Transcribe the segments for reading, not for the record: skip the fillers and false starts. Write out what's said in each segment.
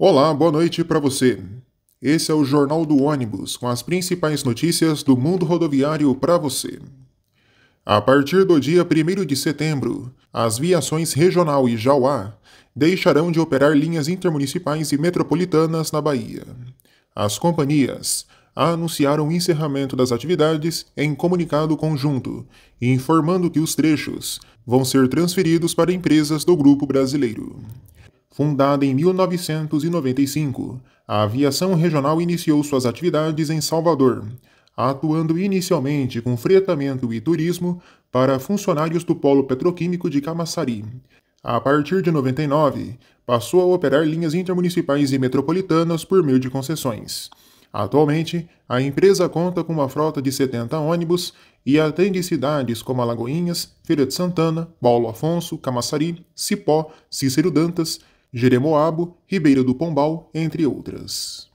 Olá, boa noite para você. Esse é o Jornal do Ônibus, com as principais notícias do mundo rodoviário para você. A partir do dia 1º de setembro, as viações Regional e Jauá deixarão de operar linhas intermunicipais e metropolitanas na Bahia. As companhias anunciaram o encerramento das atividades em comunicado conjunto, informando que os trechos vão ser transferidos para empresas do Grupo Brasileiro. Fundada em 1995, a aviação regional iniciou suas atividades em Salvador, atuando inicialmente com fretamento e turismo para funcionários do Polo Petroquímico de Camaçari. A partir de 99, passou a operar linhas intermunicipais e metropolitanas por meio de concessões. Atualmente, a empresa conta com uma frota de 70 ônibus e atende cidades como Alagoinhas, Feira de Santana, Paulo Afonso, Camaçari, Cipó, Cícero Dantas, Jeremoabo, Ribeira do Pombal, entre outras.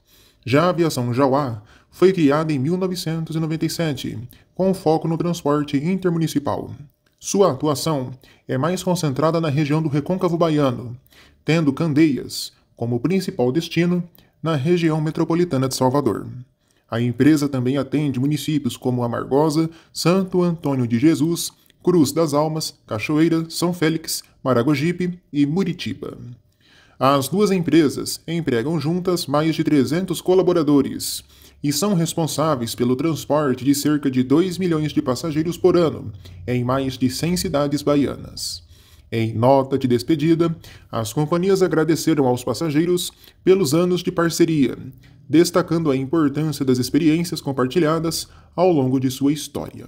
Já a aviação Jauá foi criada em 1997, com foco no transporte intermunicipal. Sua atuação é mais concentrada na região do Recôncavo Baiano, tendo Candeias como principal destino na região metropolitana de Salvador. A empresa também atende municípios como Amargosa, Santo Antônio de Jesus, Cruz das Almas, Cachoeira, São Félix, Maragogipe e Muritiba. As duas empresas empregam juntas mais de 300 colaboradores e são responsáveis pelo transporte de cerca de 2 milhões de passageiros por ano em mais de 100 cidades baianas. Em nota de despedida, as companhias agradeceram aos passageiros pelos anos de parceria, destacando a importância das experiências compartilhadas ao longo de sua história.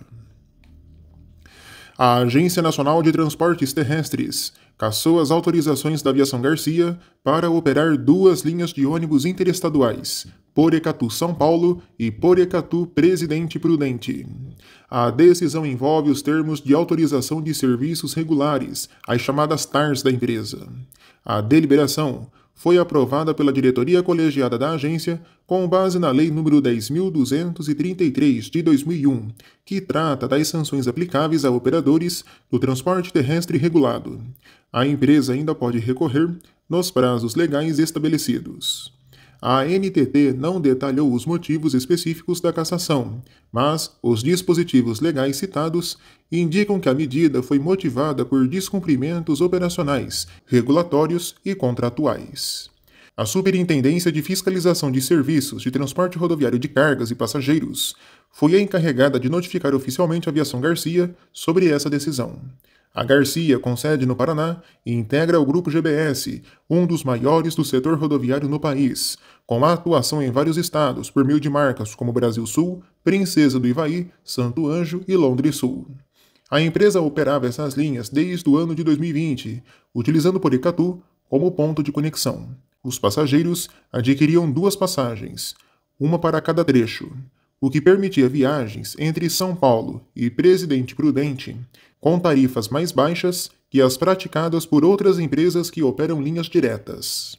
A Agência Nacional de Transportes Terrestres cassou as autorizações da Aviação Garcia para operar duas linhas de ônibus interestaduais, Porecatu-São Paulo e Porecatu-Presidente Prudente. A decisão envolve os termos de autorização de serviços regulares, as chamadas TARs da empresa. A deliberação foi aprovada pela diretoria colegiada da agência com base na Lei nº 10.233, de 2001, que trata das sanções aplicáveis a operadores do transporte terrestre regulado. A empresa ainda pode recorrer nos prazos legais estabelecidos. A ANTT não detalhou os motivos específicos da cassação, mas os dispositivos legais citados indicam que a medida foi motivada por descumprimentos operacionais, regulatórios e contratuais. A Superintendência de Fiscalização de Serviços de Transporte Rodoviário de Cargas e Passageiros foi a encarregada de notificar oficialmente a Aviação Garcia sobre essa decisão. A Garcia, com sede no Paraná, integra o Grupo GBS, um dos maiores do setor rodoviário no país, com atuação em vários estados por meio de marcas como Brasil Sul, Princesa do Ivaí, Santo Anjo e Londres Sul. A empresa operava essas linhas desde o ano de 2020, utilizando Porecatu como ponto de conexão. Os passageiros adquiriam duas passagens, uma para cada trecho, o que permitia viagens entre São Paulo e Presidente Prudente, com tarifas mais baixas que as praticadas por outras empresas que operam linhas diretas.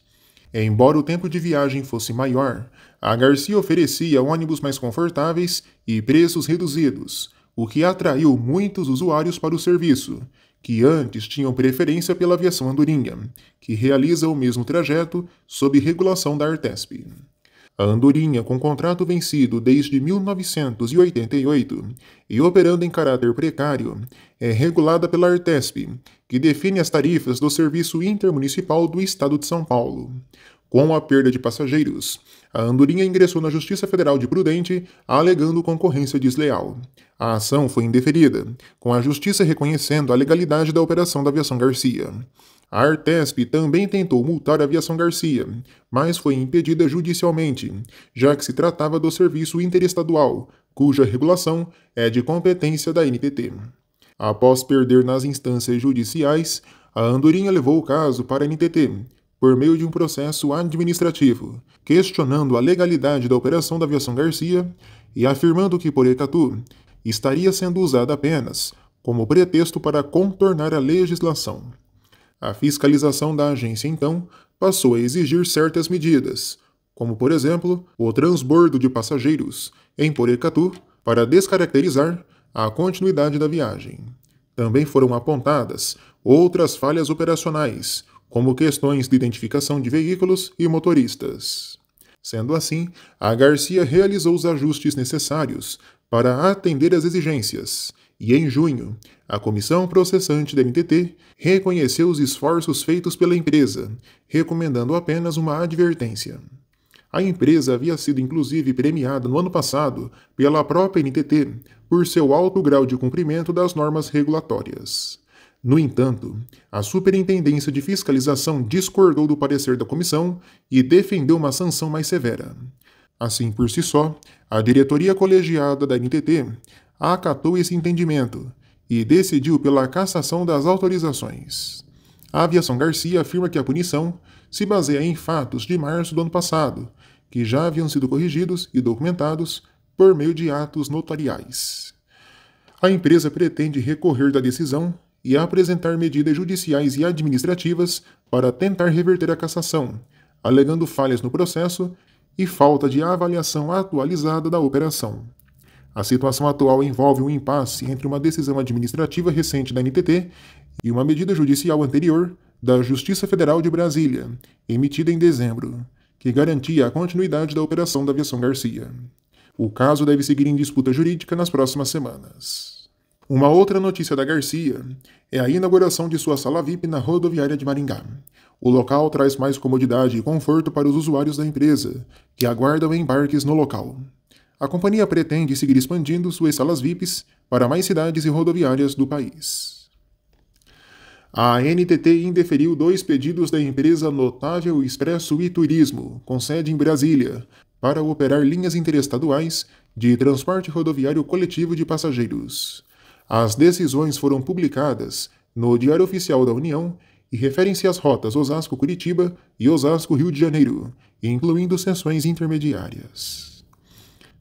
Embora o tempo de viagem fosse maior, a Garcia oferecia ônibus mais confortáveis e preços reduzidos, o que atraiu muitos usuários para o serviço, que antes tinham preferência pela aviação andorinha, que realiza o mesmo trajeto sob regulação da Artesp. A Andorinha, com contrato vencido desde 1988 e operando em caráter precário, é regulada pela Artesp, que define as tarifas do Serviço Intermunicipal do Estado de São Paulo. Com a perda de passageiros, a Andorinha ingressou na Justiça Federal de Prudente, alegando concorrência desleal. A ação foi indeferida, com a Justiça reconhecendo a legalidade da operação da Aviação Garcia. A Artesp também tentou multar a Aviação Garcia, mas foi impedida judicialmente, já que se tratava do serviço interestadual, cuja regulação é de competência da ANTT. Após perder nas instâncias judiciais, a Andorinha levou o caso para a ANTT, por meio de um processo administrativo, questionando a legalidade da operação da Aviação Garcia e afirmando que Porecatu estaria sendo usada apenas como pretexto para contornar a legislação. A fiscalização da agência, então, passou a exigir certas medidas, como, por exemplo, o transbordo de passageiros em Porecatu para descaracterizar a continuidade da viagem. Também foram apontadas outras falhas operacionais, como questões de identificação de veículos e motoristas. Sendo assim, a Garcia realizou os ajustes necessários para atender às exigências, e em junho, a comissão processante da NTT reconheceu os esforços feitos pela empresa, recomendando apenas uma advertência. A empresa havia sido inclusive premiada no ano passado pela própria NTT por seu alto grau de cumprimento das normas regulatórias. No entanto, a Superintendência de Fiscalização discordou do parecer da comissão e defendeu uma sanção mais severa. Assim, por si só, a diretoria colegiada da NTT acatou esse entendimento e decidiu pela cassação das autorizações. A Aviação Garcia afirma que a punição se baseia em fatos de março do ano passado, que já haviam sido corrigidos e documentados por meio de atos notariais. A empresa pretende recorrer da decisão e apresentar medidas judiciais e administrativas para tentar reverter a cassação, alegando falhas no processo e falta de avaliação atualizada da operação. A situação atual envolve um impasse entre uma decisão administrativa recente da NTT e uma medida judicial anterior da Justiça Federal de Brasília, emitida em dezembro, que garantia a continuidade da operação da Aviação Garcia. O caso deve seguir em disputa jurídica nas próximas semanas. Uma outra notícia da Garcia é a inauguração de sua sala VIP na rodoviária de Maringá. O local traz mais comodidade e conforto para os usuários da empresa, que aguardam embarques no local. A companhia pretende seguir expandindo suas salas VIPs para mais cidades e rodoviárias do país. A NTT indeferiu 2 pedidos da empresa Notável Expresso e Turismo, com sede em Brasília, para operar linhas interestaduais de transporte rodoviário coletivo de passageiros. As decisões foram publicadas no Diário Oficial da União e referem-se às rotas Osasco-Curitiba e Osasco-Rio de Janeiro, incluindo seções intermediárias.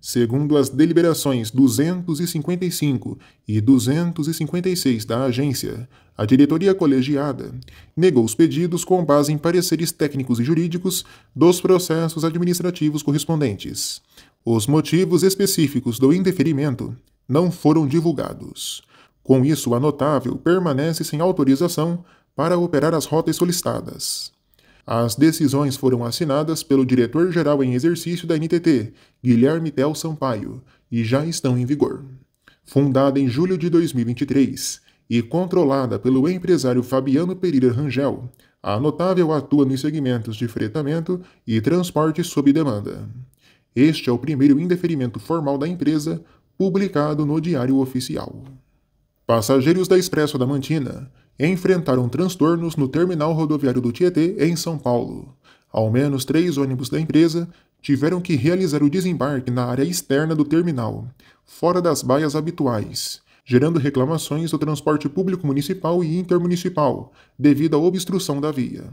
Segundo as deliberações 255 e 256 da agência, a diretoria colegiada negou os pedidos com base em pareceres técnicos e jurídicos dos processos administrativos correspondentes. Os motivos específicos do indeferimento não foram divulgados. Com isso, a Notável permanece sem autorização para operar as rotas solicitadas. As decisões foram assinadas pelo diretor-geral em exercício da NTT, Guilherme Tel Sampaio, e já estão em vigor. Fundada em julho de 2023 e controlada pelo empresário Fabiano Pereira Rangel, a Notável atua nos segmentos de fretamento e transporte sob demanda. Este é o primeiro indeferimento formal da empresa, publicado no Diário Oficial. Passageiros da Expresso Adamantina enfrentaram transtornos no terminal rodoviário do Tietê, em São Paulo. Ao menos 3 ônibus da empresa tiveram que realizar o desembarque na área externa do terminal, fora das baias habituais, gerando reclamações do transporte público municipal e intermunicipal, devido à obstrução da via.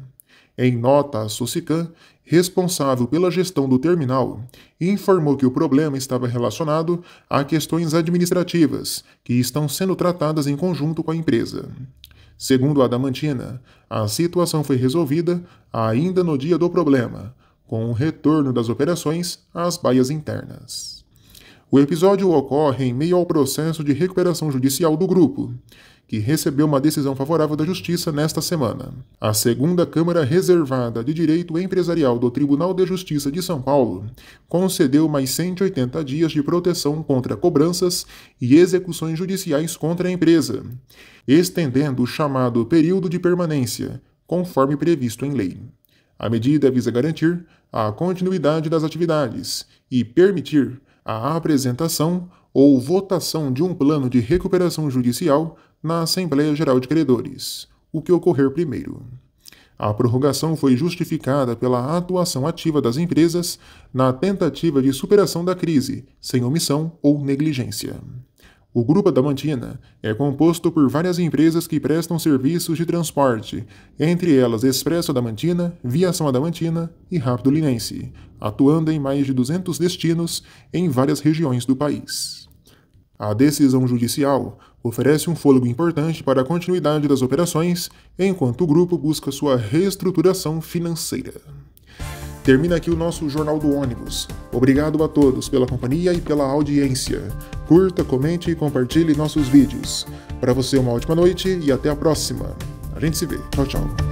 Em nota, a Socicam, responsável pela gestão do terminal, informou que o problema estava relacionado a questões administrativas que estão sendo tratadas em conjunto com a empresa. Segundo a Adamantina, a situação foi resolvida ainda no dia do problema, com o retorno das operações às baias internas. O episódio ocorre em meio ao processo de recuperação judicial do grupo, que recebeu uma decisão favorável da Justiça nesta semana. A segunda Câmara Reservada de Direito Empresarial do Tribunal de Justiça de São Paulo concedeu mais 180 dias de proteção contra cobranças e execuções judiciais contra a empresa, estendendo o chamado período de permanência, conforme previsto em lei. A medida visa garantir a continuidade das atividades e permitir a apresentação ou votação de um plano de recuperação judicial na Assembleia Geral de Credores, o que ocorrer primeiro. A prorrogação foi justificada pela atuação ativa das empresas na tentativa de superação da crise, sem omissão ou negligência. O Grupo Adamantina é composto por várias empresas que prestam serviços de transporte, entre elas Expresso Adamantina, Viação Adamantina e Rápido Linense, atuando em mais de 200 destinos em várias regiões do país. A decisão judicial oferece um fôlego importante para a continuidade das operações, enquanto o grupo busca sua reestruturação financeira. Termina aqui o nosso Jornal do Ônibus. Obrigado a todos pela companhia e pela audiência. Curta, comente e compartilhe nossos vídeos. Para você, uma ótima noite e até a próxima. A gente se vê. Tchau, tchau.